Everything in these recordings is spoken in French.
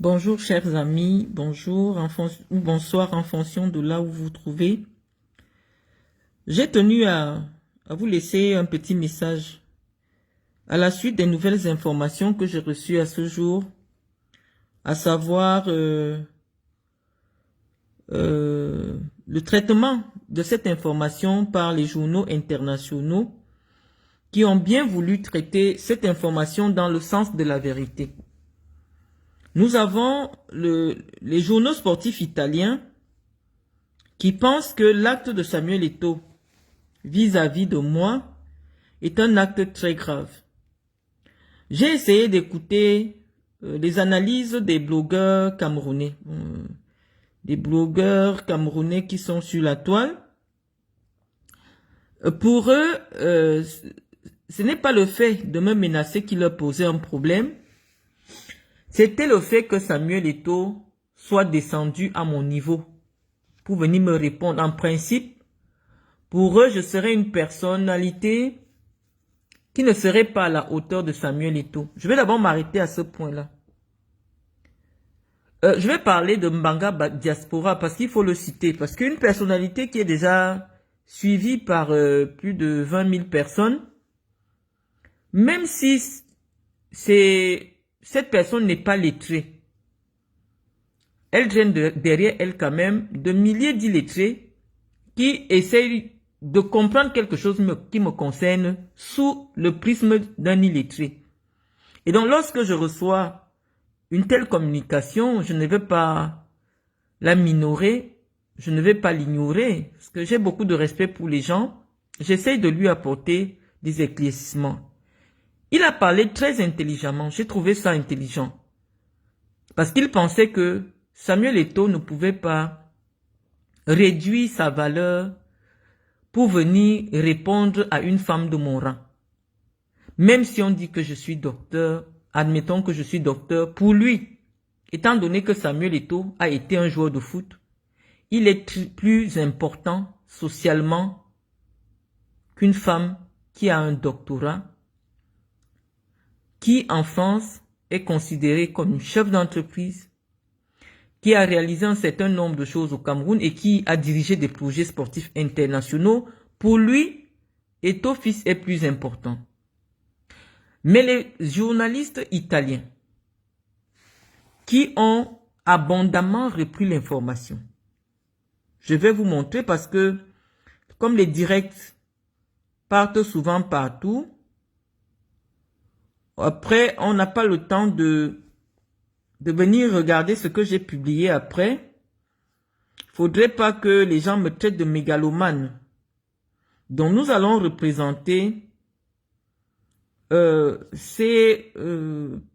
Bonjour chers amis, bonjour ou bonsoir en fonction de là où vous vous trouvez. J'ai tenu à vous laisser un petit message à la suite des nouvelles informations que j'ai reçues à ce jour, à savoir le traitement de cette information par les journaux internationaux qui ont bien voulu traiter cette information dans le sens de la vérité. Nous avons les journaux sportifs italiens qui pensent que l'acte de Samuel Eto'o vis-à-vis de moi est un acte très grave. J'ai essayé d'écouter les analyses des blogueurs camerounais, qui sont sur la toile. Pour eux, ce n'est pas le fait de me menacer qui leur posait un problème. C'était le fait que Samuel Eto'o soit descendu à mon niveau pour venir me répondre. En principe, pour eux, je serais une personnalité qui ne serait pas à la hauteur de Samuel Eto'o. Je vais d'abord m'arrêter à ce point-là. Je vais parler de Mbanga Diaspora parce qu'il faut le citer. Parce qu'une personnalité qui est déjà suivie par plus de 20 000 personnes, même si cette personne n'est pas lettrée, elle traîne derrière elle quand même de milliers d'illettrés qui essayent de comprendre quelque chose qui me concerne sous le prisme d'un illettré. Et donc lorsque je reçois une telle communication, je ne vais pas la minorer, je ne vais pas l'ignorer, parce que j'ai beaucoup de respect pour les gens. J'essaye de lui apporter des éclaircissements. Il a parlé très intelligemment, j'ai trouvé ça intelligent. Parce qu'il pensait que Samuel Eto'o ne pouvait pas réduire sa valeur pour venir répondre à une femme de mon rang. Même si on dit que je suis docteur, admettons que je suis docteur, pour lui, étant donné que Samuel Eto'o a été un joueur de foot, il est plus important socialement qu'une femme qui a un doctorat, qui en France est considérée comme une chef d'entreprise, qui a réalisé un certain nombre de choses au Cameroun et qui a dirigé des projets sportifs internationaux. Pour lui, Eto'o fils est plus important. Mais les journalistes italiens qui ont abondamment repris l'information, je vais vous montrer parce que comme les directs partent souvent partout, après on n'a pas le temps de venir regarder ce que j'ai publié après. Faudrait pas que les gens me traitent de mégalomane. Donc nous allons représenter ces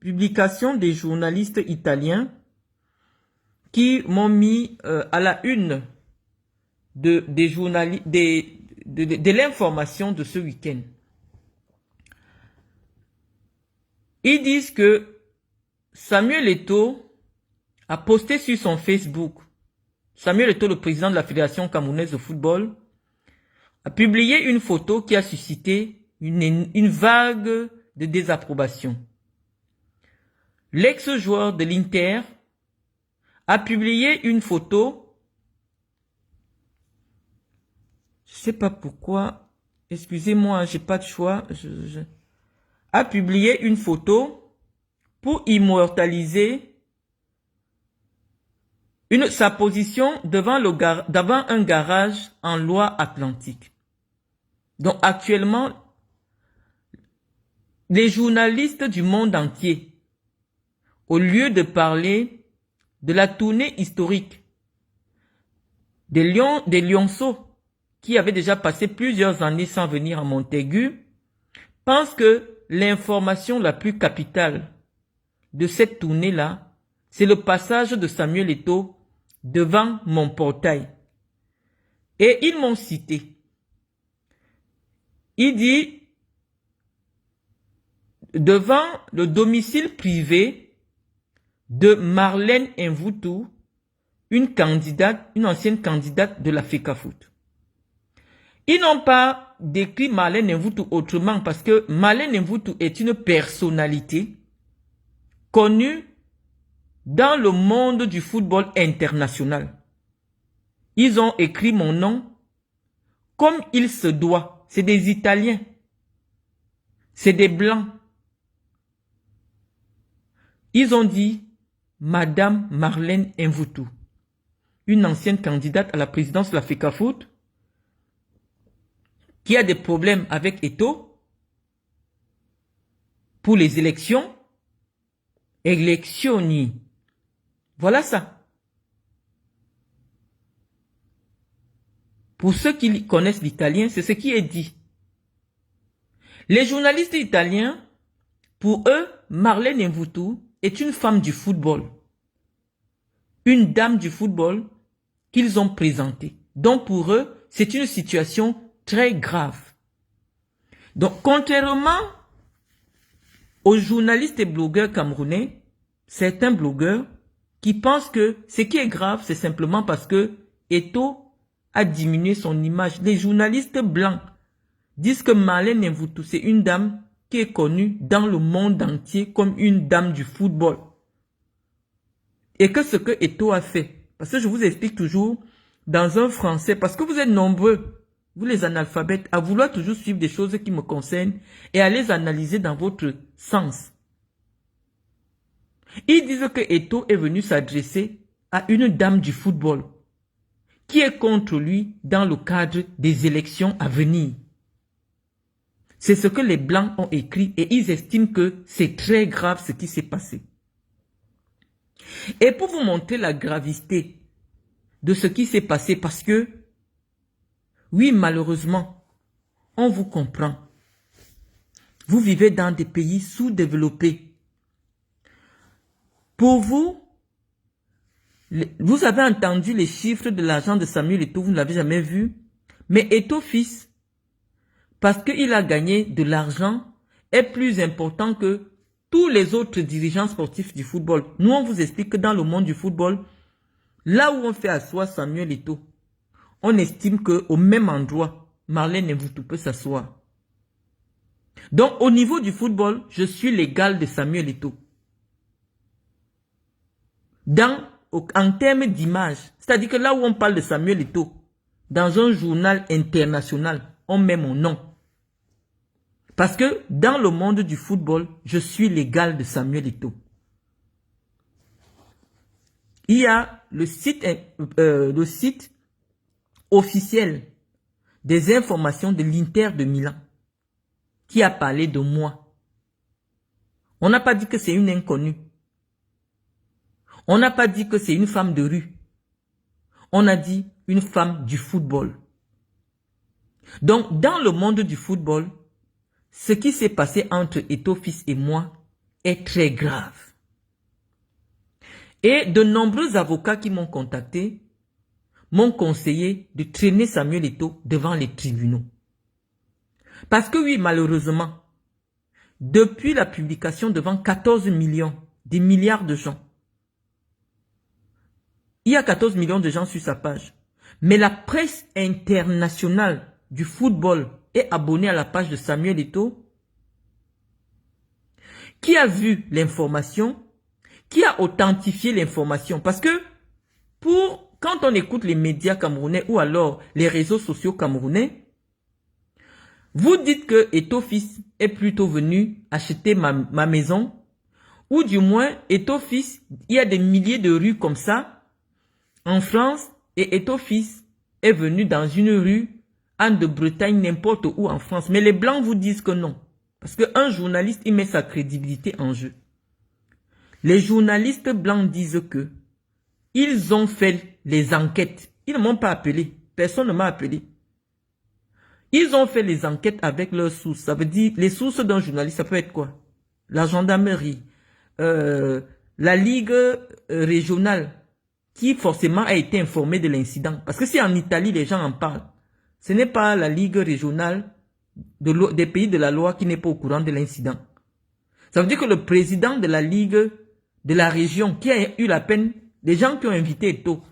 publications des journalistes italiens qui m'ont mis à la une de l'information de ce week-end. Ils disent que Samuel Eto'o a posté sur son Facebook, Samuel Eto'o, le président de la Fédération camerounaise de football, a publié une photo qui a suscité une vague de désapprobation. L'ex-joueur de l'Inter a publié une photo, je sais pas pourquoi, excusez-moi, j'ai pas de choix, a publié une photo pour immortaliser sa position devant un garage en Loire-Atlantique. Donc actuellement, les journalistes du monde entier, au lieu de parler de la tournée historique des Lionceaux, qui avaient déjà passé plusieurs années sans venir à Montaigu, pensent que l'information la plus capitale de cette tournée-là, c'est le passage de Samuel Eto'o devant mon portail. Et ils m'ont cité. Il dit, devant le domicile privé de Marlène Mvutu, une ancienne candidate de la FECAFOOT. Ils n'ont pas décrit Marlène Mvutu autrement parce que Marlène Mvutu est une personnalité connue dans le monde du football international, ils ont écrit mon nom comme il se doit. C'est des Italiens. C'est des Blancs. Ils ont dit Madame Marlène Mvutu, une ancienne candidate à la présidence de la FECAFOOT, qui a des problèmes avec Eto'o pour les élections. Électioni. Voilà ça. Pour ceux qui connaissent l'italien, c'est ce qui est dit. Les journalistes italiens, pour eux, Marlène Mvutu est une femme du football. Une dame du football qu'ils ont présentée. Donc pour eux, c'est une situation très grave. Donc contrairement aux journalistes et blogueurs camerounais, certains blogueurs qui pensent que ce qui est grave, c'est simplement parce que Eto'o a diminué son image. Les journalistes blancs disent que Marlène Mvutu, c'est une dame qui est connue dans le monde entier comme une dame du football. Et que ce que Eto'o a fait, parce que je vous explique toujours dans un français, parce que vous êtes nombreux, vous les analphabètes, à vouloir toujours suivre des choses qui me concernent et à les analyser dans votre sens. Ils disent que Eto'o est venu s'adresser à une dame du football qui est contre lui dans le cadre des élections à venir. C'est ce que les Blancs ont écrit et ils estiment que c'est très grave ce qui s'est passé. Et pour vous montrer la gravité de ce qui s'est passé, parce que, oui, malheureusement, on vous comprend. Vous vivez dans des pays sous-développés. Pour vous, vous avez entendu les chiffres de l'argent de Samuel Eto'o, vous ne l'avez jamais vu. Mais Eto'o fils, parce qu'il a gagné de l'argent, est plus important que tous les autres dirigeants sportifs du football. Nous, on vous explique que dans le monde du football, là où on fait asseoir Samuel Eto'o, on estime qu'au même endroit, Marlène Mvutu peut s'asseoir. Donc, au niveau du football, je suis l'égal de Samuel Eto'o. En termes d'image, c'est-à-dire que là où on parle de Samuel Eto'o, dans un journal international, on met mon nom. Parce que dans le monde du football, je suis l'égal de Samuel Eto'o. Il y a le site officiel des informations de l'Inter de Milan qui a parlé de moi. On n'a pas dit que c'est une inconnue. On n'a pas dit que c'est une femme de rue. On a dit une femme du football. Donc, dans le monde du football, ce qui s'est passé entre Eto'o fils et moi est très grave. Et de nombreux avocats qui m'ont contacté m'ont conseillé de traîner Samuel Eto'o devant les tribunaux. Parce que oui, malheureusement, depuis la publication devant 14 millions, des milliards de gens, il y a 14 millions de gens sur sa page. Mais la presse internationale du football est abonnée à la page de Samuel Eto'o, qui a vu l'information, qui a authentifié l'information. Parce que quand on écoute les médias camerounais ou alors les réseaux sociaux camerounais, vous dites que Eto'o fils est plutôt venu acheter ma maison, ou du moins Eto'o fils, il y a des milliers de rues comme ça en France, et Eto'o fils est venu dans une rue en de Bretagne, n'importe où en France. Mais les Blancs vous disent que non. Parce qu'un journaliste, il met sa crédibilité en jeu. Les journalistes blancs disent que ils ont fait les enquêtes. Ils ne m'ont pas appelé. Personne ne m'a appelé. Ils ont fait les enquêtes avec leurs sources. Ça veut dire, les sources d'un journaliste, ça peut être quoi? La gendarmerie, la ligue régionale, qui forcément a été informée de l'incident. Parce que si en Italie, les gens en parlent, ce n'est pas la ligue régionale des pays de la loi qui n'est pas au courant de l'incident. Ça veut dire que le président de la ligue de la région, qui a eu la peine, les gens qui ont invité Eto'o,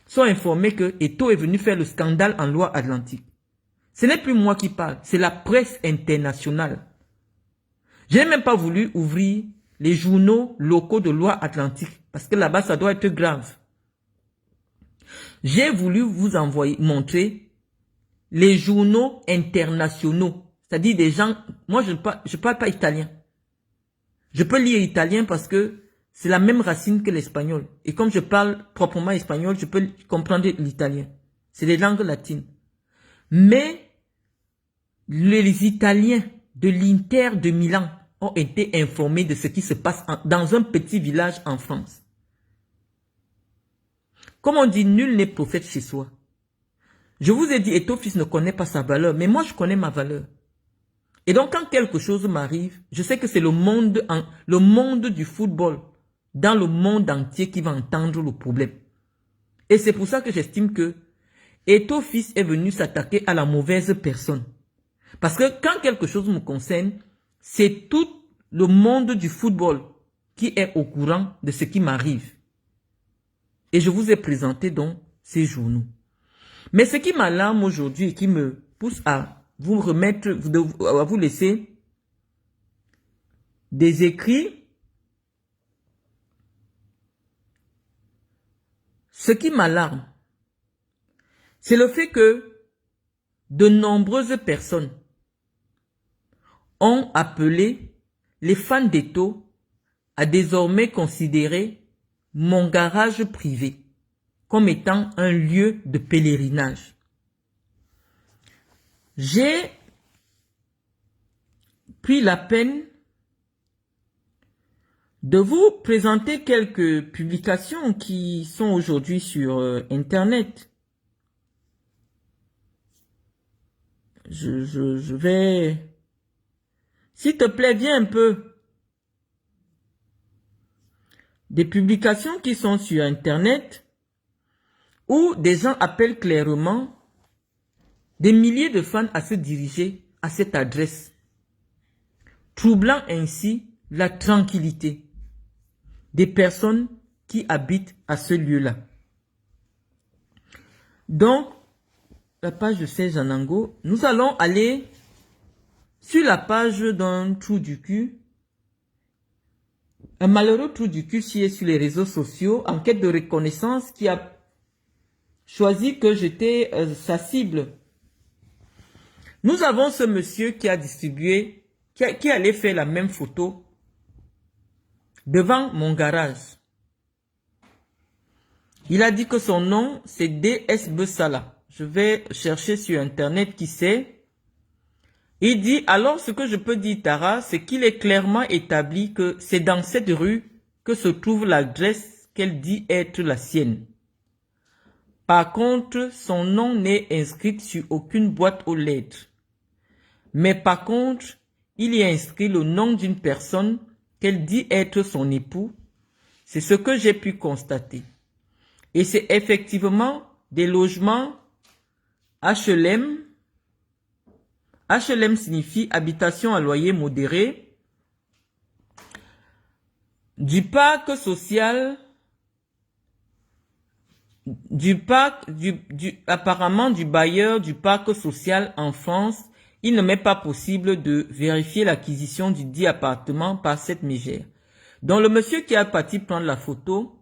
sont informés que Eto'o est venu faire le scandale en Loire-Atlantique. Ce n'est plus moi qui parle, c'est la presse internationale. Je n'ai même pas voulu ouvrir les journaux locaux de Loire-Atlantique Parce que là-bas, ça doit être grave. J'ai voulu vous montrer les journaux internationaux. C'est-à-dire des gens... Moi, je ne parle pas italien. Je peux lire italien parce que c'est la même racine que l'espagnol. Et comme je parle proprement espagnol, je peux comprendre l'italien. C'est des langues latines. Mais les Italiens de l'Inter de Milan ont été informés de ce qui se passe dans un petit village en France. Comme on dit, nul n'est prophète chez soi. Je vous ai dit, Eto'o-fils ne connaît pas sa valeur, mais moi je connais ma valeur. Et donc quand quelque chose m'arrive, je sais que c'est le monde du football, dans le monde entier qui va entendre le problème. Et c'est pour ça que j'estime que Eto'o-fils est venu s'attaquer à la mauvaise personne. Parce que quand quelque chose me concerne, c'est tout le monde du football qui est au courant de ce qui m'arrive. Et je vous ai présenté donc ces journaux. Mais ce qui m'alarme aujourd'hui et qui me pousse à vous remettre, à vous laisser des écrits, ce qui m'alarme, c'est le fait que de nombreuses personnes ont appelé les fans d'Eto'o à désormais considérer mon garage privé comme étant un lieu de pèlerinage. J'ai pris la peine de vous présenter quelques publications qui sont aujourd'hui sur Internet. Je vais... S'il te plaît, viens un peu. Des publications qui sont sur Internet où des gens appellent clairement des milliers de fans à se diriger à cette adresse, troublant ainsi la tranquillité des personnes qui habitent à ce lieu-là. Donc, la page de Serge Anango, nous allons aller sur la page d'un trou du cul, un malheureux trou du cul qui est sur les réseaux sociaux, en quête de reconnaissance, qui a choisi que j'étais sa cible. Nous avons ce monsieur qui a distribué, qui allait faire la même photo devant mon garage. Il a dit que son nom, c'est DS Bessala. Je vais chercher sur Internet qui c'est. Il dit, alors ce que je peux dire, Tara, c'est qu'il est clairement établi que c'est dans cette rue que se trouve l'adresse qu'elle dit être la sienne. Par contre, son nom n'est inscrit sur aucune boîte aux lettres. Mais par contre, il y a inscrit le nom d'une personne qu'elle dit être son époux. C'est ce que j'ai pu constater. Et c'est effectivement des logements HLM. HLM signifie habitation à loyer modéré. Du parc social, apparemment du bailleur du parc social en France, il ne m'est pas possible de vérifier l'acquisition du dit appartement par cette mégère. Donc le monsieur qui a parti prendre la photo,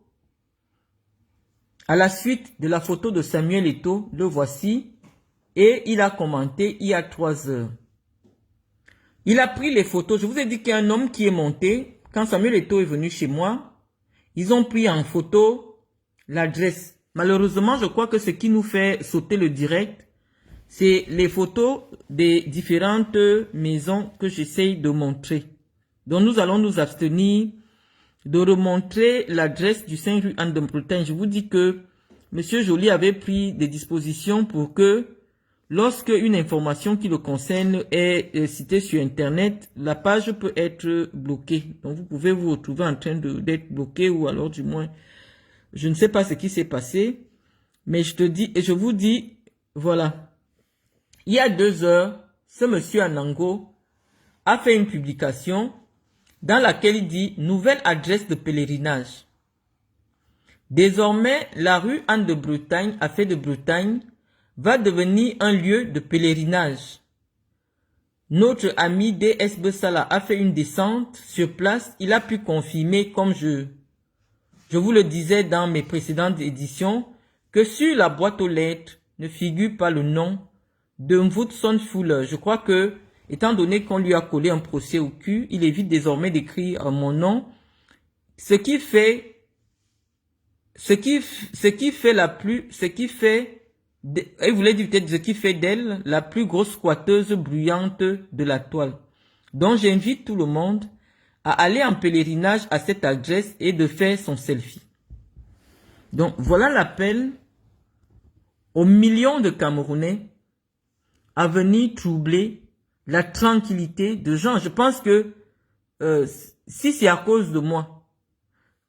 à la suite de la photo de Samuel Eto'o, le voici, et il a commenté il y a 3 heures. Il a pris les photos. Je vous ai dit qu'il y a un homme qui est monté. Quand Samuel Eto'o est venu chez moi, ils ont pris en photo l'adresse. Malheureusement, je crois que ce qui nous fait sauter le direct, c'est les photos des différentes maisons que j'essaye de montrer. Donc nous allons nous abstenir de remontrer l'adresse du 5 rue Anne de Bretagne. Je vous dis que M. Joly avait pris des dispositions pour que lorsque une information qui le concerne est citée sur Internet, la page peut être bloquée. Donc vous pouvez vous retrouver en train d'être bloqué ou alors du moins, je ne sais pas ce qui s'est passé, mais je te dis et je vous dis, voilà. Il y a 2 heures, ce monsieur Anango a fait une publication dans laquelle il dit « Nouvelle adresse de pèlerinage ». Désormais, la rue Anne de Bretagne, à fait de Bretagne, va devenir un lieu de pèlerinage. Notre ami DS Bessala a fait une descente sur place. Il a pu confirmer, comme je Je vous le disais dans mes précédentes éditions que sur la boîte aux lettres ne figure pas le nom de Mvutson Fuller. Je crois que, étant donné qu'on lui a collé un procès au cul, il évite désormais d'écrire mon nom. Ce qui fait d'elle la plus grosse squatteuse bruyante de la toile. Donc j'invite tout le monde à aller en pèlerinage à cette adresse et de faire son selfie. Donc voilà l'appel aux millions de Camerounais à venir troubler la tranquillité de gens. Je pense que si c'est à cause de moi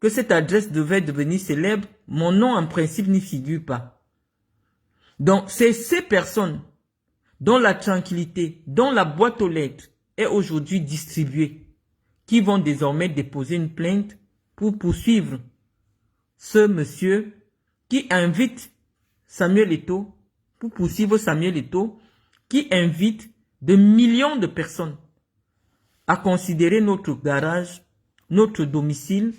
que cette adresse devait devenir célèbre, mon nom en principe n'y figure pas. Donc c'est ces personnes dont la tranquillité, dont la boîte aux lettres est aujourd'hui distribuée, qui vont désormais déposer une plainte pour poursuivre ce monsieur qui invite Samuel Eto'o, pour poursuivre Samuel Eto'o, qui invite de millions de personnes à considérer notre garage, notre domicile,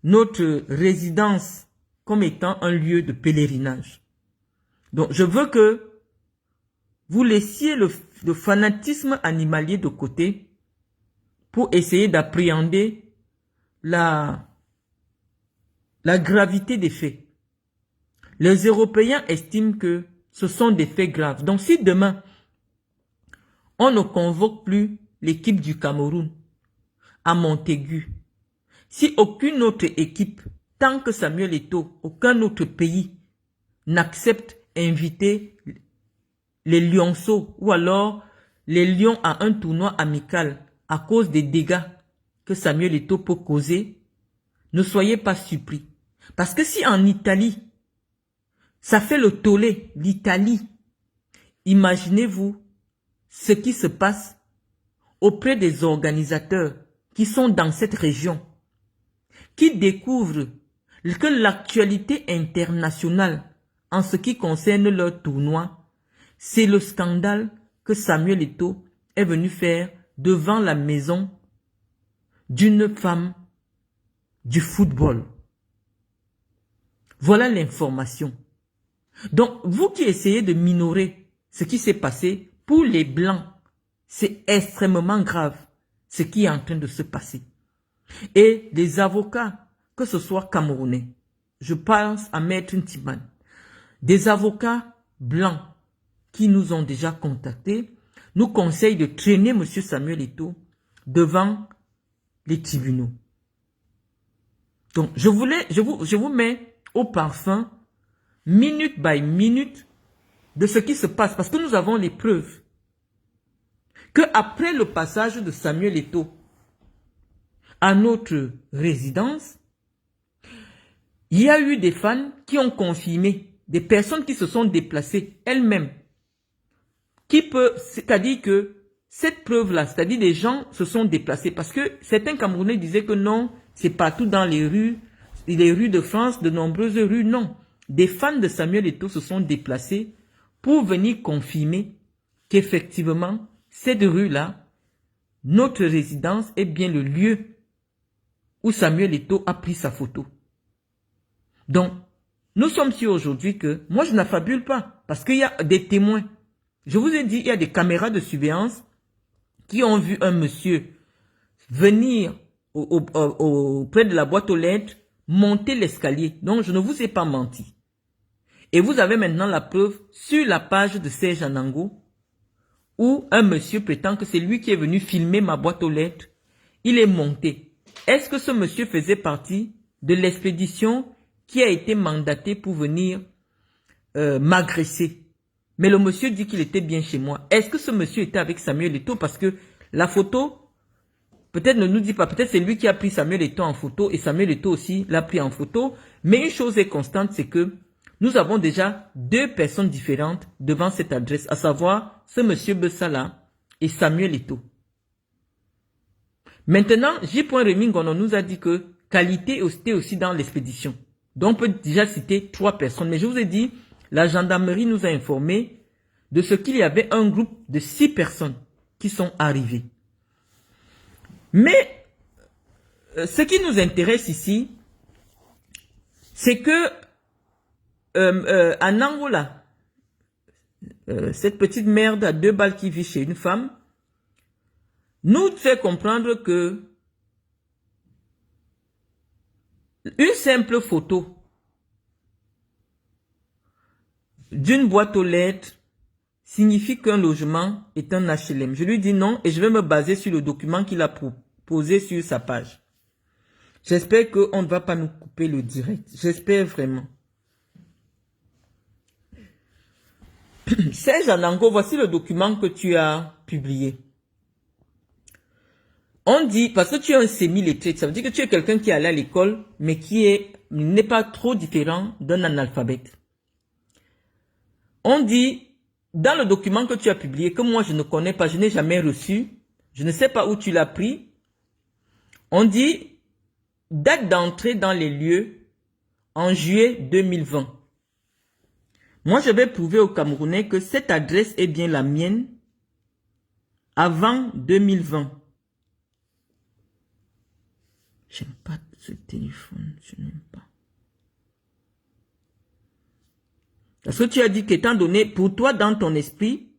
notre résidence comme étant un lieu de pèlerinage. Donc je veux que vous laissiez le fanatisme animalier de côté pour essayer d'appréhender la gravité des faits. Les Européens estiment que ce sont des faits graves. Donc si demain, on ne convoque plus l'équipe du Cameroun à Montaigu, si aucune autre équipe, tant que Samuel Eto'o, aucun autre pays n'accepte inviter les lionceaux ou alors les lions à un tournoi amical à cause des dégâts que Samuel Eto'o peut causer, ne soyez pas surpris. Parce que si en Italie, ça fait le tollé, l'Italie, imaginez-vous ce qui se passe auprès des organisateurs qui sont dans cette région, qui découvrent que l'actualité internationale en ce qui concerne leur tournoi, c'est le scandale que Samuel Eto'o est venu faire devant la maison d'une femme du football. Voilà l'information. Donc, vous qui essayez de minorer ce qui s'est passé, pour les Blancs, c'est extrêmement grave ce qui est en train de se passer. Et les avocats, que ce soit camerounais, je pense à Maître Ntiman, des avocats blancs qui nous ont déjà contactés, nous conseillent de traîner M. Samuel Eto'o devant les tribunaux. Donc, je vous mets au parfum, minute by minute, de ce qui se passe, parce que nous avons les preuves que après le passage de Samuel Eto'o à notre résidence, il y a eu des fans qui ont confirmé, des personnes qui se sont déplacées elles-mêmes, c'est-à-dire que cette preuve-là, c'est-à-dire des gens se sont déplacés, parce que certains Camerounais disaient que non, c'est partout dans les rues de France, de nombreuses rues, non. Des fans de Samuel Eto'o se sont déplacés pour venir confirmer qu'effectivement, cette rue-là, notre résidence est bien le lieu où Samuel Eto'o a pris sa photo. Donc, nous sommes sûrs aujourd'hui que, moi je n'affabule pas, parce qu'il y a des témoins. Je vous ai dit, il y a des caméras de surveillance qui ont vu un monsieur venir auprès de la boîte aux lettres, monter l'escalier. Donc, je ne vous ai pas menti. Et vous avez maintenant la preuve sur la page de Serge Anango, où un monsieur prétend que c'est lui qui est venu filmer ma boîte aux lettres. Il est monté. Est-ce que ce monsieur faisait partie de l'expédition qui a été mandatée pour venir m'agresser? Mais le monsieur dit qu'il était bien chez moi. Est-ce que ce monsieur était avec Samuel Eto'o? Parce que la photo, peut-être ne nous dit pas, peut-être c'est lui qui a pris Samuel Eto'o en photo et Samuel Eto'o aussi l'a pris en photo. Mais une chose est constante, c'est que nous avons déjà deux personnes différentes devant cette adresse, à savoir ce monsieur Bessala et Samuel Eto'o. Maintenant, J. Remingono nous a dit que qualité était aussi dans l'expédition. Donc on peut déjà citer 3 personnes. Mais je vous ai dit, la gendarmerie nous a informé de ce qu'il y avait un groupe de 6 personnes qui sont arrivées. Mais ce qui nous intéresse ici, c'est que en Angola, cette petite merde à 2 balles qui vit chez une femme, nous fait comprendre que une simple photo d'une boîte aux lettres signifie qu'un logement est un HLM. Je lui dis non et je vais me baser sur le document qu'il a posé sur sa page. J'espère qu'on ne va pas nous couper le direct. J'espère vraiment. Serge Anango, voici le document que tu as publié. On dit, parce que tu es un semi-lettré, ça veut dire que tu es quelqu'un qui est allé à l'école, mais qui n'est pas trop différent d'un analphabète. On dit, dans le document que tu as publié, que moi je ne connais pas, je n'ai jamais reçu, je ne sais pas où tu l'as pris, on dit, date d'entrée dans les lieux, en juillet 2020. Moi, je vais prouver aux Camerounais que cette adresse est bien la mienne avant 2020. J'aime pas ce téléphone, je n'aime pas. Parce que tu as dit qu'étant donné, pour toi, dans ton esprit,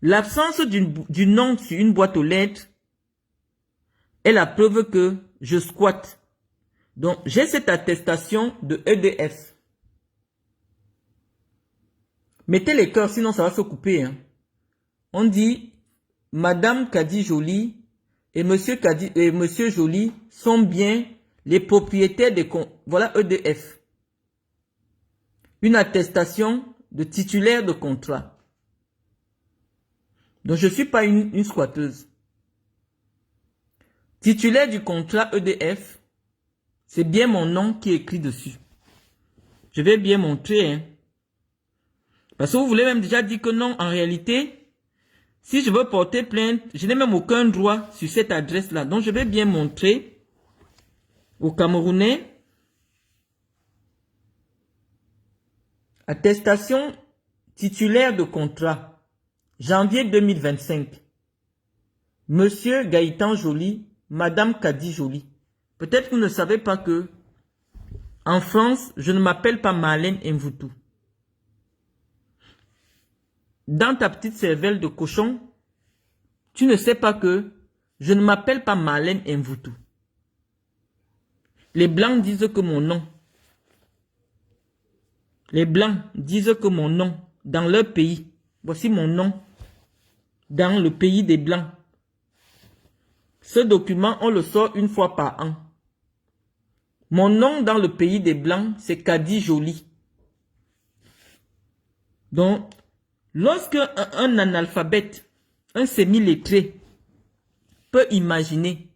l'absence du nom sur une boîte aux lettres est la preuve que je squatte. Donc, j'ai cette attestation de EDF. Mettez les cœurs, sinon ça va se couper. Hein. On dit, Madame Kadi Joly et Monsieur Joly sont bien les propriétaires des comptes. Voilà EDF. Une attestation de titulaire de contrat. Donc je ne suis pas une squatteuse. Titulaire du contrat EDF, c'est bien mon nom qui est écrit dessus. Je vais bien montrer. Hein. Parce que vous voulez même déjà dire que non, en réalité, si je veux porter plainte, je n'ai même aucun droit sur cette adresse-là. Donc, je vais bien montrer aux Camerounais. Attestation titulaire de contrat. Janvier 2025. Monsieur Gaëtan Joly, Madame Kadi Joly. Peut-être que vous ne savez pas que, en France, je ne m'appelle pas Marlène Mvoutou. Dans ta petite cervelle de cochon, tu ne sais pas que je ne m'appelle pas Marlène Mvoutou. Les Blancs disent que mon nom. Les Blancs disent que mon nom, dans leur pays, voici mon nom, dans le pays des Blancs. Ce document, on le sort une fois par an. Mon nom dans le pays des Blancs, c'est Kadi Joly. Donc, lorsque un analphabète, un semi-lettré, peut imaginer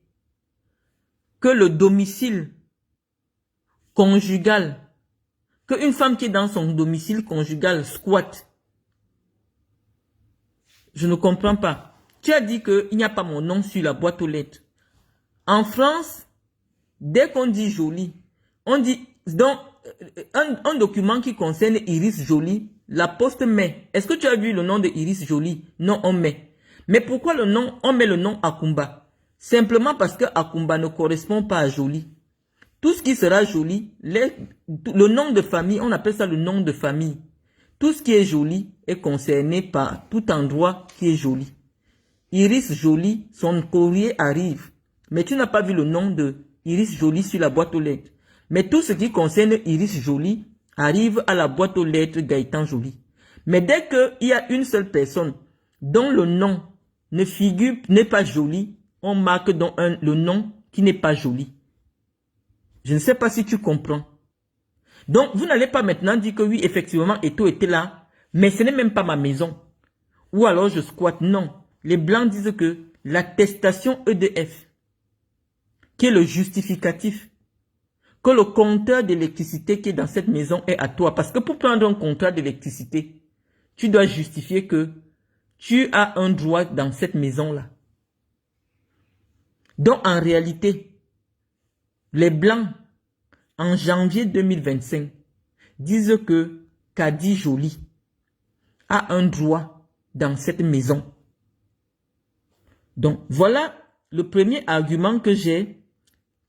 que le domicile conjugal, qu'une femme qui est dans son domicile conjugal squatte, je ne comprends pas. Tu as dit qu'il n'y a pas mon nom sur la boîte aux lettres. En France, dès qu'on dit Joly, on dit donc un document qui concerne Iris Joly, la poste met. Est-ce que tu as vu le nom de Iris Joly? Non, on met. Mais pourquoi on met le nom Akumba? Simplement parce que Akumba ne correspond pas à Joly. Tout ce qui sera Joly, le nom de famille, on appelle ça le nom de famille. Tout ce qui est Joly est concerné par tout endroit qui est Joly. Iris Joly, son courrier arrive. Mais tu n'as pas vu le nom de Iris Joly sur la boîte aux lettres. Mais tout ce qui concerne Iris Joly arrive à la boîte aux lettres Gaëtan Joly. Mais dès qu'il y a une seule personne dont le nom ne figure, n'est pas Joly, on marque donc le nom qui n'est pas Joly. Je ne sais pas si tu comprends. Donc, vous n'allez pas maintenant dire que oui, effectivement, Eto était là, mais ce n'est même pas ma maison. Ou alors je squatte. Non. Les Blancs disent que l'attestation EDF, qui est le justificatif, que le compteur d'électricité qui est dans cette maison est à toi. Parce que pour prendre un contrat d'électricité, tu dois justifier que tu as un droit dans cette maison-là. Donc, en réalité, les Blancs, en janvier 2025, disent que Kadi Joly a un droit dans cette maison. Donc, voilà le premier argument que j'ai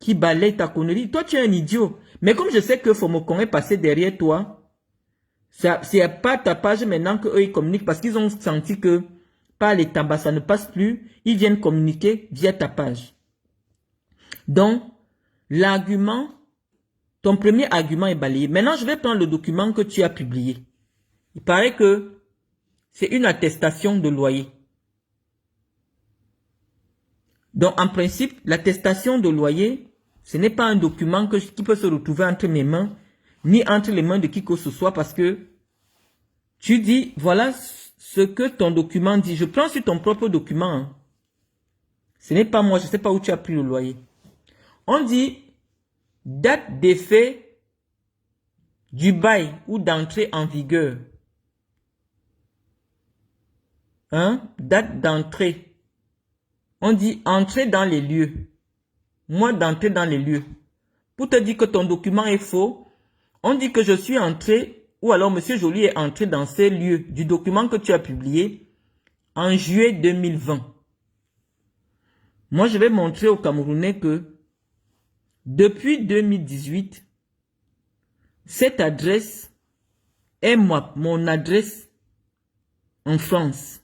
qui balaye ta connerie. Toi, tu es un idiot. Mais comme je sais que Fomocon est passé derrière toi, c'est pas ta page maintenant qu'eux ils communiquent parce qu'ils ont senti que par les tabacs ça ne passe plus. Ils viennent communiquer via ta page. Donc, l'argument, ton premier argument est balayé. Maintenant, je vais prendre le document que tu as publié. Il paraît que c'est une attestation de loyer. Donc, en principe, l'attestation de loyer, ce n'est pas un document qui peut se retrouver entre mes mains, ni entre les mains de qui que ce soit, parce que tu dis, voilà ce que ton document dit. Je prends sur ton propre document. Hein. Ce n'est pas moi, je ne sais pas où tu as pris le loyer. On dit, date d'effet du bail ou d'entrée en vigueur. Hein? Date d'entrée. On dit entrer dans les lieux. Moi d'entrer dans les lieux. Pour te dire que ton document est faux, on dit que je suis entré, ou alors M. Joly est entré dans ces lieux du document que tu as publié en juillet 2020. Moi, je vais montrer aux Camerounais que depuis 2018, cette adresse est mon adresse en France.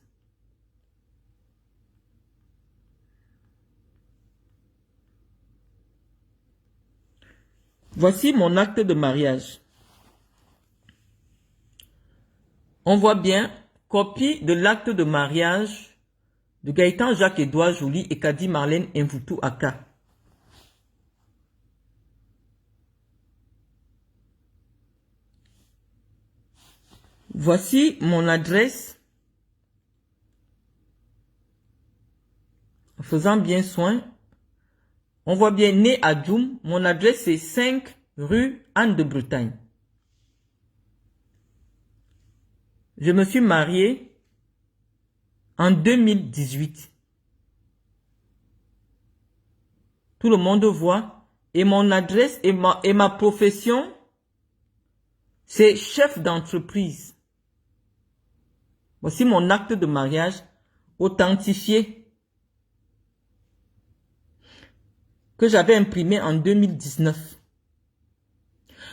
Voici mon acte de mariage. On voit bien, copie de l'acte de mariage de Gaëtan Jacques-Edouard Joly et Kadi Marlène Mvutu Aka. Voici mon adresse. En faisant bien soin, on voit bien né à Djoum. Mon adresse c'est 5 rue Anne de Bretagne. Je me suis marié en 2018. Tout le monde voit. Et mon adresse et ma profession, c'est chef d'entreprise. Voici mon acte de mariage authentifié que j'avais imprimé en 2019.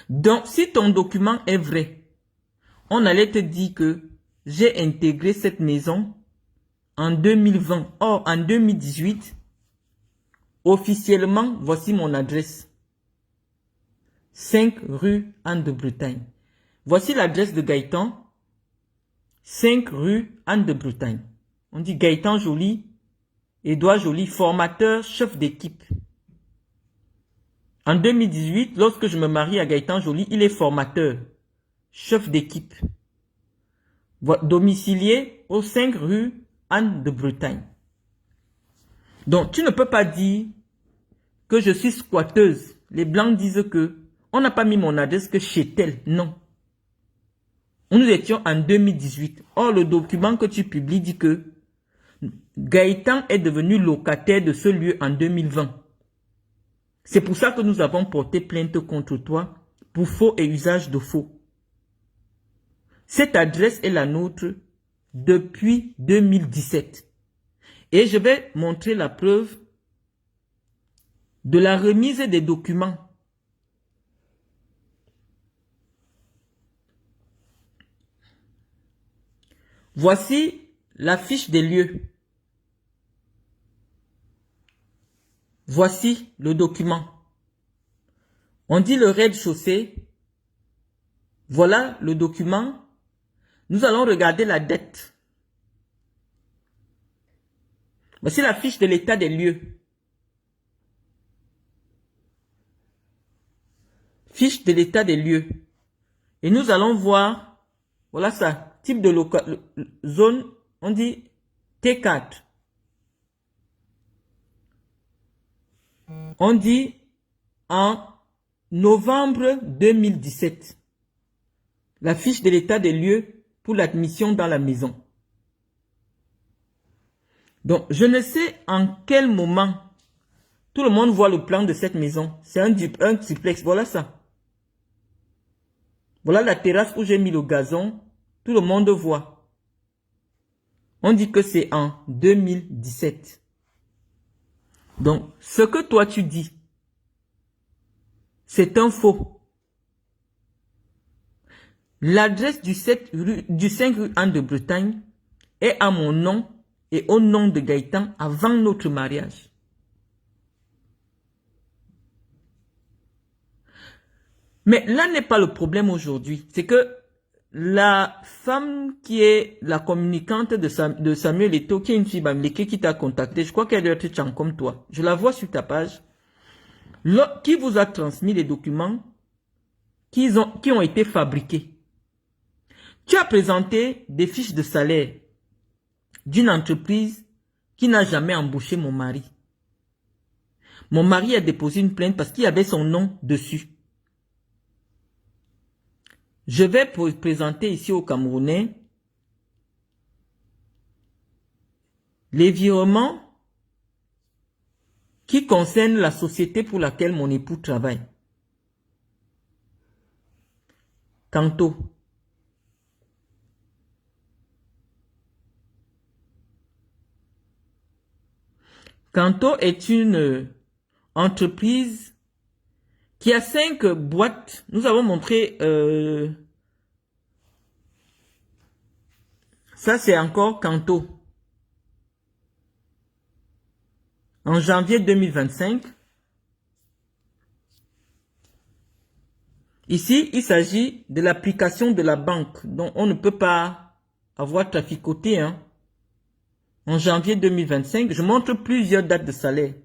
Donc, si ton document est vrai, on allait te dire que j'ai intégré cette maison en 2020. Or, en 2018, officiellement, voici mon adresse. 5 rue Anne de Bretagne. Voici l'adresse de Gaëtan. 5 rue Anne de Bretagne. On dit Gaëtan Joly, Edouard Joly, formateur, chef d'équipe. En 2018, lorsque je me marie à Gaëtan Joly, il est formateur, chef d'équipe. Domicilié au 5 rue Anne de Bretagne. Donc, tu ne peux pas dire que je suis squatteuse. Les Blancs disent que on n'a pas mis mon adresse que chez tel. Non. Nous étions en 2018. Or, le document que tu publies dit que Gaëtan est devenu locataire de ce lieu en 2020. C'est pour ça que nous avons porté plainte contre toi pour faux et usage de faux. Cette adresse est la nôtre depuis 2017. Et je vais montrer la preuve de la remise des documents. Voici la fiche des lieux. Voici le document. On dit le rez-de-chaussée. Voilà le document. Nous allons regarder la dette. Voici la fiche de l'état des lieux. Fiche de l'état des lieux. Et nous allons voir, voilà ça, type de zone, on dit T4. On dit en novembre 2017. La fiche de l'état des lieux pour l'admission dans la maison. Donc, je ne sais en quel moment tout le monde voit le plan de cette maison. C'est un duplex, voilà ça. Voilà la terrasse où j'ai mis le gazon. Tout le monde voit. On dit que c'est en 2017. Donc, ce que toi tu dis, C'est un faux. L'adresse du 5 rue Anne de Bretagne est à mon nom et au nom de Gaëtan avant notre mariage. Mais là n'est pas le problème aujourd'hui. C'est que la femme qui est la communicante de Samuel Eto'o, qui est une fille bamileke qui t'a contacté, je crois qu'elle doit être comme toi. Je la vois sur ta page. Qui vous a transmis les documents qui ont été fabriqués. Tu as présenté des fiches de salaire d'une entreprise qui n'a jamais embauché mon mari. Mon mari a déposé une plainte parce qu'il y avait son nom dessus. Je vais présenter ici aux Camerounais les virements qui concernent la société pour laquelle mon époux travaille. Kanto. Kanto est une entreprise qui a 5 boîtes. Nous avons montré... ça, c'est encore Kanto. En janvier 2025. Ici, il s'agit de l'application de la banque dont on ne peut pas avoir traficoté. En janvier 2025, je montre plusieurs dates de salaire.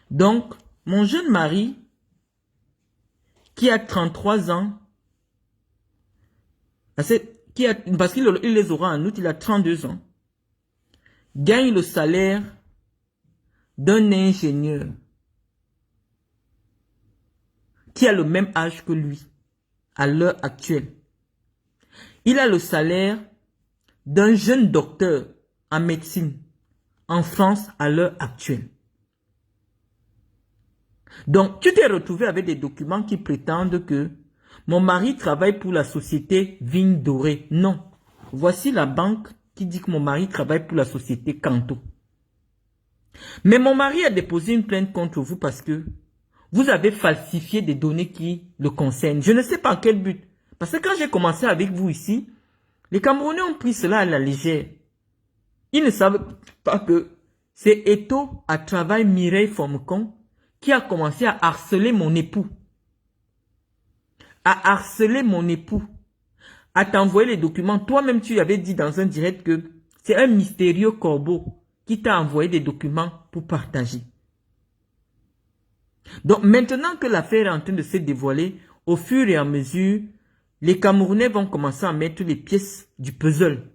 Donc, mon jeune mari, qui a 33 ans, parce qu'il les aura en août, il a 32 ans, gagne le salaire d'un ingénieur qui a le même âge que lui, à l'heure actuelle. Il a le salaire d'un jeune docteur en médecine en France à l'heure actuelle. Donc, tu t'es retrouvé avec des documents qui prétendent que mon mari travaille pour la société Vigne Dorée. Non. Voici la banque qui dit que mon mari travaille pour la société Kanto. Mais mon mari a déposé une plainte contre vous parce que vous avez falsifié des données qui le concernent. Je ne sais pas en quel but. Parce que quand j'ai commencé avec vous ici, les Camerounais ont pris cela à la légère. Ils ne savent pas que c'est Eto'o à travail Mireille Formecon qui a commencé à harceler mon époux. À harceler mon époux. À t'envoyer les documents. Toi-même, tu avais dit dans un direct que c'est un mystérieux corbeau qui t'a envoyé des documents pour partager. Donc maintenant que l'affaire est en train de se dévoiler, au fur et à mesure, les Camerounais vont commencer à mettre les pièces du puzzle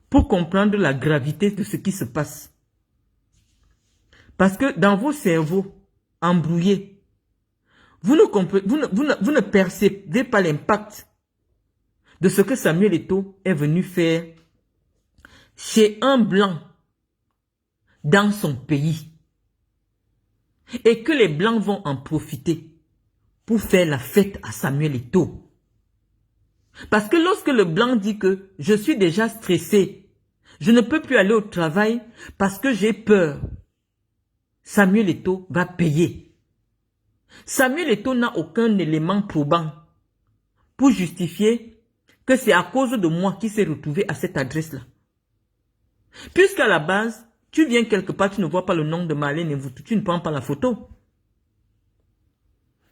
pour comprendre la gravité de ce qui se passe. Parce que dans vos cerveaux embrouillés, vous ne percevez pas l'impact de ce que Samuel Eto'o est venu faire chez un blanc dans son pays. Et que les blancs vont en profiter pour faire la fête à Samuel Eto'o. Parce que lorsque le blanc dit que je suis déjà stressé, je ne peux plus aller au travail parce que j'ai peur, Samuel Eto'o va payer. Samuel Eto'o n'a aucun élément probant pour justifier que c'est à cause de moi qui s'est retrouvé à cette adresse-là. Puisqu'à la base, tu viens quelque part, tu ne vois pas le nom de Marlène Mvutu, tu ne prends pas la photo.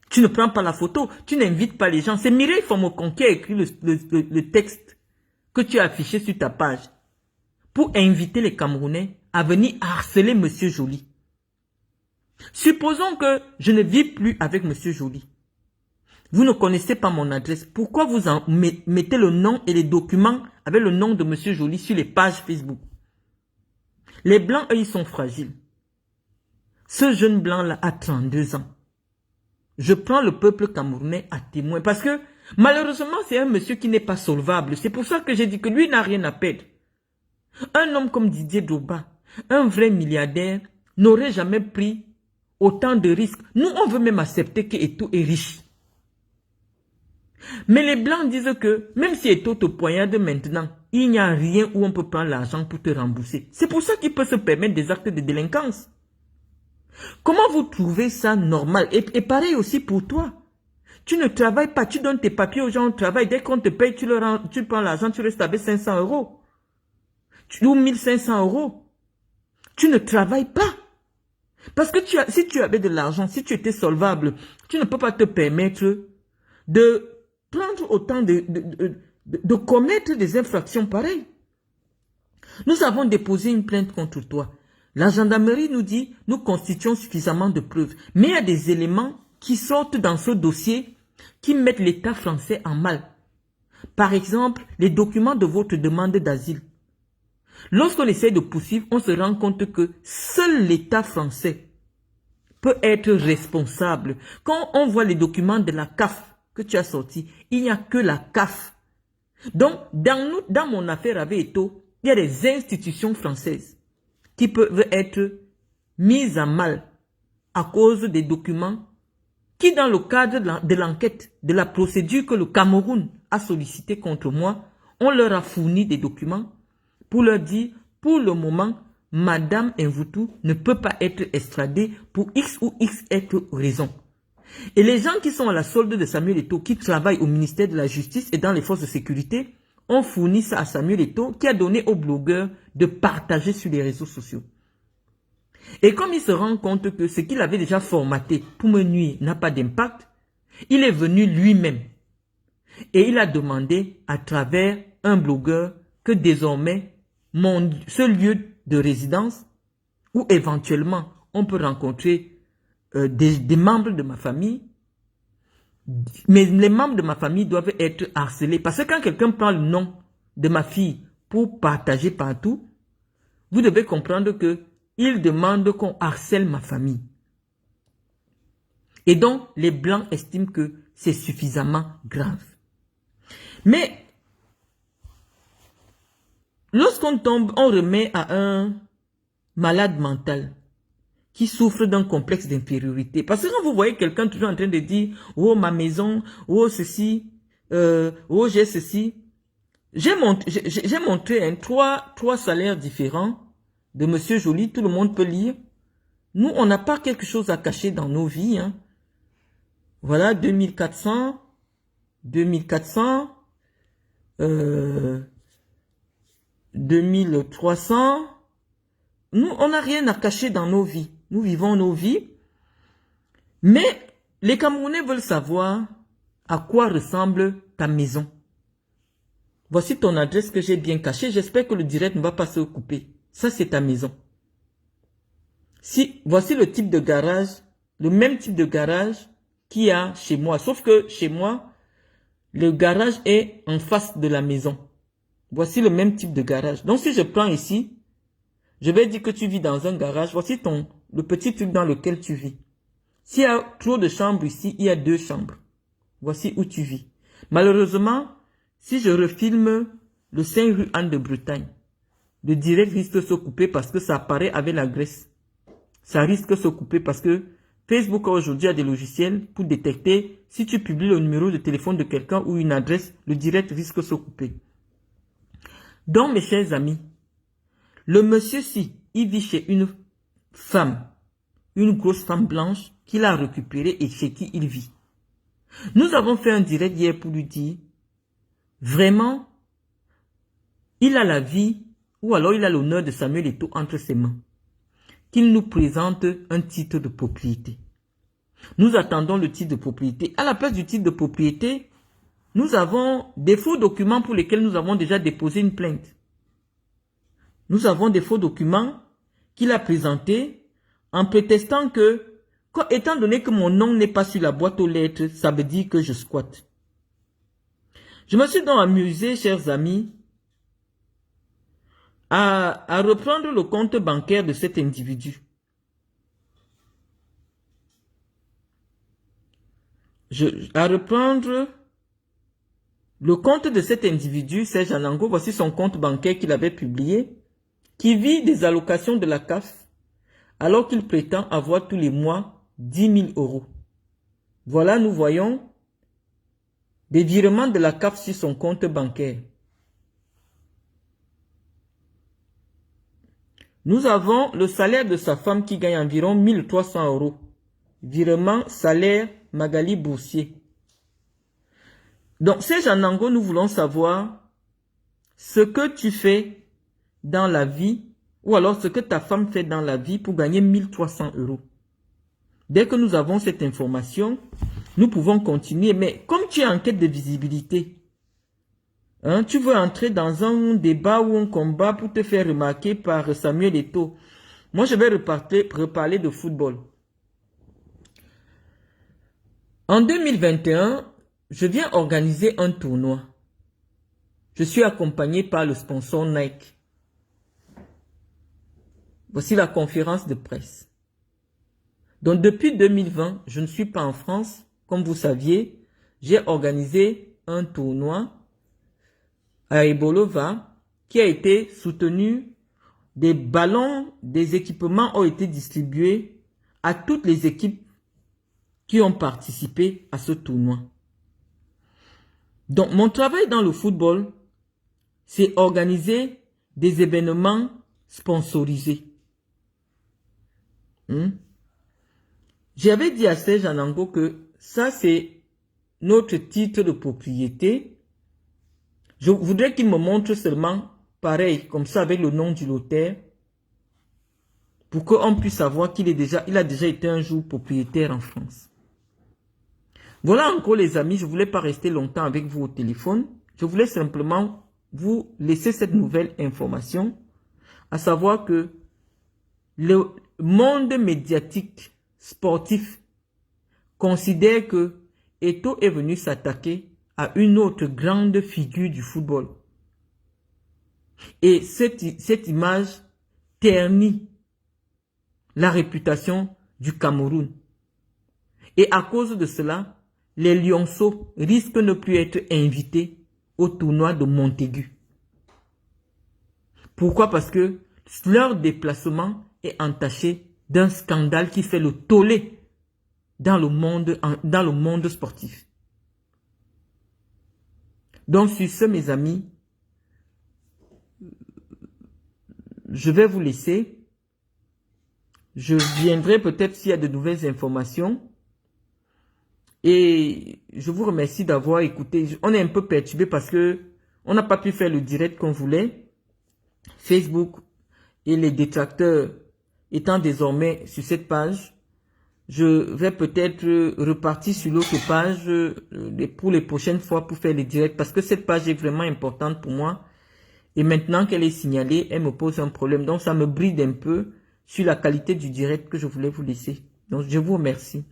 Tu ne prends pas la photo, tu n'invites pas les gens. C'est Mireille Formecon qui a écrit le texte que tu as affiché sur ta page pour inviter les Camerounais à venir harceler Monsieur Joly. Supposons que je ne vis plus avec Monsieur Joly. Vous ne connaissez pas mon adresse. Pourquoi vous en mettez le nom et les documents avec le nom de Monsieur Joly sur les pages Facebook? Les Blancs, eux, ils sont fragiles. Ce jeune Blanc-là a 32 ans. Je prends le peuple camerounais à témoin. Parce que, malheureusement, c'est un monsieur qui n'est pas solvable. C'est pour ça que j'ai dit que lui n'a rien à perdre. Un homme comme Didier Drogba, un vrai milliardaire, n'aurait jamais pris autant de risques. Nous, on veut même accepter que Eto'o est riche. Mais les Blancs disent que, même si Eto'o te poignarde maintenant, il n'y a rien où on peut prendre l'argent pour te rembourser. C'est pour ça qu'il peut se permettre des actes de délinquance. Comment vous trouvez ça normal? Et pareil aussi pour toi. Tu ne travailles pas, tu donnes tes papiers aux gens au travail. Dès qu'on te paye, tu prends l'argent, tu restes avec 500 euros. Ou 1500 euros. Tu ne travailles pas. Parce que si tu avais de l'argent, si tu étais solvable, tu ne peux pas te permettre de prendre autant de commettre des infractions pareilles. Nous avons déposé une plainte contre toi. La gendarmerie nous dit, nous constituons suffisamment de preuves. Mais il y a des éléments qui sortent dans ce dossier qui mettent l'État français en mal. Par exemple, les documents de votre demande d'asile. Lorsqu'on essaie de poursuivre, on se rend compte que seul l'État français peut être responsable. Quand on voit les documents de la CAF que tu as sortis, il n'y a que la CAF. Donc, dans mon affaire avec Eto, il y a des institutions françaises qui peuvent être mises à mal à cause des documents qui, dans le cadre de l'enquête, de la procédure que le Cameroun a sollicité contre moi, on leur a fourni des documents pour leur dire, pour le moment, Madame Mvoutou ne peut pas être extradée pour X ou X raison. Et les gens qui sont à la solde de Samuel Eto'o, qui travaillent au ministère de la Justice et dans les forces de sécurité, ont fourni ça à Samuel Eto'o, qui a donné aux blogueurs de partager sur les réseaux sociaux. Et comme il se rend compte que ce qu'il avait déjà formaté pour me nuire n'a pas d'impact, il est venu lui-même. Et il a demandé à travers un blogueur que désormais, ce lieu de résidence, où éventuellement on peut rencontrer des membres de ma famille, mais les membres de ma famille doivent être harcelés. Parce que quand quelqu'un prend le nom de ma fille pour partager partout, vous devez comprendre que il demande qu'on harcèle ma famille. Et donc, les Blancs estiment que c'est suffisamment grave. Mais, lorsqu'on tombe, on remet à un malade mental qui souffre d'un complexe d'infériorité. Parce que quand vous voyez quelqu'un toujours en train de dire « Oh, ma maison, oh, ceci, oh, j'ai ceci », j'ai montré trois salaires différents de Monsieur Joly, tout le monde peut lire. Nous, on n'a pas quelque chose à cacher dans nos vies. Hein. Voilà, 2400, 2300. Nous, on n'a rien à cacher dans nos vies. Nous vivons nos vies. Mais les Camerounais veulent savoir à quoi ressemble ta maison. Voici ton adresse que j'ai bien cachée. J'espère que le direct ne va pas se couper. Ça, c'est ta maison. Voici le type de garage, le même type de garage qu'il y a chez moi. Sauf que chez moi, le garage est en face de la maison. Voici le même type de garage. Donc, si je prends ici, je vais dire que tu vis dans un garage. Voici le petit truc dans lequel tu vis. S'il y a trop de chambres ici, il y a 2 chambres. Voici où tu vis. Malheureusement, si je refilme le 5 rue Anne de Bretagne, le direct risque de se couper parce que ça apparaît avec la Grèce. Ça risque de se couper parce que Facebook aujourd'hui a des logiciels pour détecter si tu publies le numéro de téléphone de quelqu'un ou une adresse, le direct risque de se couper. Donc, mes chers amis, le monsieur-ci, il vit chez une femme, une grosse femme blanche qu'il a récupérée et chez qui il vit. Nous avons fait un direct hier pour lui dire, vraiment, il a la vie, ou alors il a l'honneur de Samuel Eto'o entre ses mains, qu'il nous présente un titre de propriété. Nous attendons le titre de propriété. À la place du titre de propriété, nous avons des faux documents pour lesquels nous avons déjà déposé une plainte. Nous avons des faux documents qu'il a présentés en prétextant que, étant donné que mon nom n'est pas sur la boîte aux lettres, ça veut dire que je squatte. Je me suis donc amusé, chers amis, à reprendre le compte bancaire de cet individu. À reprendre le compte de cet individu, Serge Anango, voici son compte bancaire qu'il avait publié, qui vit des allocations de la CAF, alors qu'il prétend avoir tous les mois 10 000 euros. Voilà, nous voyons des virements de la CAF sur son compte bancaire. Nous avons le salaire de sa femme qui gagne environ 1300 euros. Virement, salaire, Magali Boursier. Donc, Serge Anango, nous voulons savoir ce que tu fais dans la vie, ou alors ce que ta femme fait dans la vie pour gagner 1300 euros. Dès que nous avons cette information, nous pouvons continuer. Mais comme tu es en quête de visibilité, hein, tu veux entrer dans un débat ou un combat pour te faire remarquer par Samuel Eto'o. Moi, je vais reparler de football. En 2021, je viens organiser un tournoi. Je suis accompagné par le sponsor Nike. Voici la conférence de presse. Donc, depuis 2020, je ne suis pas en France. Comme vous saviez, j'ai organisé un tournoi à Ebolova qui a été soutenu. Des ballons, des équipements ont été distribués à toutes les équipes qui ont participé à ce tournoi. Donc, mon travail dans le football, c'est organiser des événements sponsorisés. J'avais dit à Serge Anango que ça, c'est notre titre de propriété. Je voudrais qu'il me montre seulement pareil, comme ça, avec le nom du notaire, pour qu'on puisse savoir qu'il a déjà été un jour propriétaire en France. Voilà encore les amis, je ne voulais pas rester longtemps avec vous au téléphone. Je voulais simplement vous laisser cette nouvelle information, à savoir que le monde médiatique sportif considère que Eto'o est venu s'attaquer à une autre grande figure du football. Et cette image ternit la réputation du Cameroun. Et à cause de cela, les Lionceaux risquent de ne plus être invités au tournoi de Montaigu. Pourquoi? Parce que leur déplacement est entaché d'un scandale qui fait le tollé dans le monde sportif. Donc sur ce, mes amis, je vais vous laisser. Je viendrai peut-être s'il y a de nouvelles informations. Et je vous remercie d'avoir écouté. On est un peu perturbé parce que on n'a pas pu faire le direct qu'on voulait. Facebook et les détracteurs étant désormais sur cette page, je vais peut-être repartir sur l'autre page pour les prochaines fois pour faire les directs parce que cette page est vraiment importante pour moi. Et maintenant qu'elle est signalée, elle me pose un problème. Donc ça me bride un peu sur la qualité du direct que je voulais vous laisser. Donc je vous remercie.